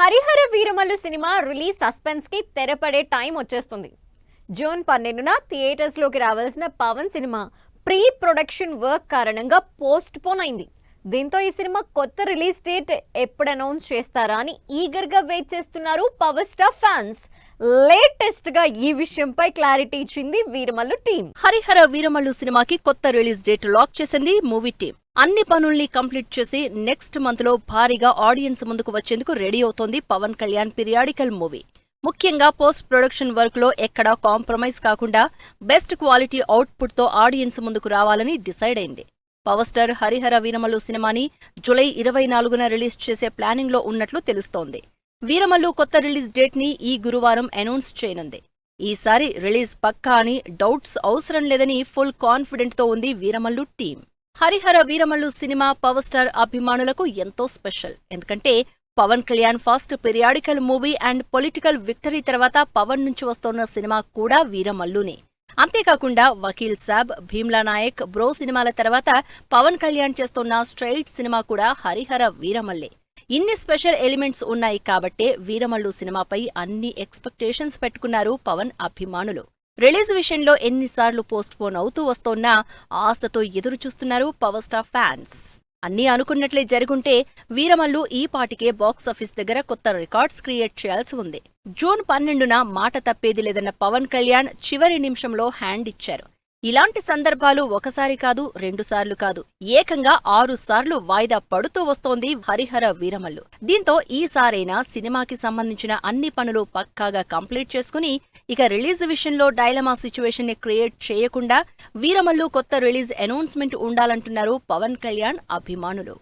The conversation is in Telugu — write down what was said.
హరిహర వీరమల్లు సినిమా రిలీజ్ సస్పెన్స్ కి తెరపడే టైం వచ్చేస్తుంది. జూన్ 12న థియేటర్స్ లోకి రావాల్సిన పవన్ సినిమా ప్రీ ప్రొడక్షన్ వర్క్ కారణంగా పోస్ట్ పోన్ అయింది. దీంతో ఈ సినిమా కొత్త రిలీజ్ డేట్ ఎప్పుడు అనౌన్స్ చేస్తారా అని ఈగర్ గా వెయిట్ చేస్తున్నారు పవర్ స్టార్ ఫ్యాన్స్. లేటెస్ట్ గా ఈ విషయంపై క్లారిటీ ఇచ్చింది వీరమల్లు టీం. హరిహర వీరమల్లు సినిమాకి కొత్త రిలీజ్ డేట్ లాక్ చేసింది మూవీ టీం. అన్ని పనుల్ని కంప్లీట్ చేసి నెక్స్ట్ మంత్ లో భారీగా ఆడియన్స్ ముందుకు వచ్చేందుకు రెడీ అవుతోంది పవన్ కళ్యాణ్ పీరియాడికల్ మూవీ. ముఖ్యంగా పోస్ట్ ప్రొడక్షన్ వర్క్ లో ఎక్కడా కాంప్రమైజ్ కాకుండా బెస్ట్ క్వాలిటీ అవుట్పుట్ తో ఆడియన్స్ ముందుకు రావాలని డిసైడ్ అయింది. పవర్ స్టార్ హరిహర వీరమల్లు సినిమాని జూలై 24న రిలీజ్ చేసే ప్లానింగ్ లో ఉన్నట్లు తెలుస్తోంది. వీరమల్లు కొత్త రిలీజ్ డేట్ ని ఈ గురువారం అనౌన్స్ చేయనుంది. ఈసారి రిలీజ్ పక్కా అని డౌట్స్ అవసరం లేదని ఫుల్ కాన్ఫిడెంట్ తో ఉంది వీరమల్లు టీం. హరిహర వీరమల్లు సినిమా పవర్ స్టార్ అభిమానులకు ఎంతో స్పెషల్. ఎందుకంటే Pawan Kalyan first periodical movie and political victory తర్వాత పవన్ నుంచి వస్తోన్న సినిమా కూడా వీరమల్లునే. అంతేకాకుండా వకీల్ సాబ్, భీమ్లా నాయక్, బ్రో సినిమాల తర్వాత పవన్ కళ్యాణ్ చేస్తోన్న స్ట్రైట్ సినిమా కూడా హరిహర వీరమల్లే. ఇన్ని స్పెషల్ ఎలిమెంట్స్ ఉన్నాయి కాబట్టే వీరమల్లు సినిమాపై అన్ని ఎక్స్పెక్టేషన్స్ పెట్టుకున్నారు పవన్ అభిమానులు. రిలీజ్ విషయంలో ఎన్నిసార్లు పోస్ట్ పోన్ అవుతూ వస్తోన్నా ఆశతో ఎదురు చూస్తున్నారు పవర్ స్టార్ ఫ్యాన్స్. అన్నీ అనుకున్నట్లే జరుగుంటే వీరమల్లు ఈ పాటికే బాక్సాఫీస్ దగ్గర కొత్త రికార్డ్స్ క్రియేట్ చేయాల్సి ఉంది. జూన్ 12న మాట తప్పేది లేదన్న పవన్ కళ్యాణ్ చివరి నిమిషంలో హ్యాండ్ ఇచ్చారు. ఇలాంటి సందర్భాలు ఒకసారి కాదు, 2 సార్లు కాదు, ఏకంగా 6 సార్లు వాయిదా పడుతూ వస్తోంది హరిహర వీరమల్లు. దీంతో ఈసారైనా సినిమాకి సంబంధించిన అన్ని పనులు పక్కాగా కంప్లీట్ చేసుకుని ఇక రిలీజ్ విషయంలో డైలమా సిచ్యువేషన్ ని క్రియేట్ చేయకుండా వీరమల్లు కొత్త రిలీజ్ అనౌన్స్మెంట్ ఉండాలంటున్నారు పవన్ కళ్యాణ్ అభిమానులు.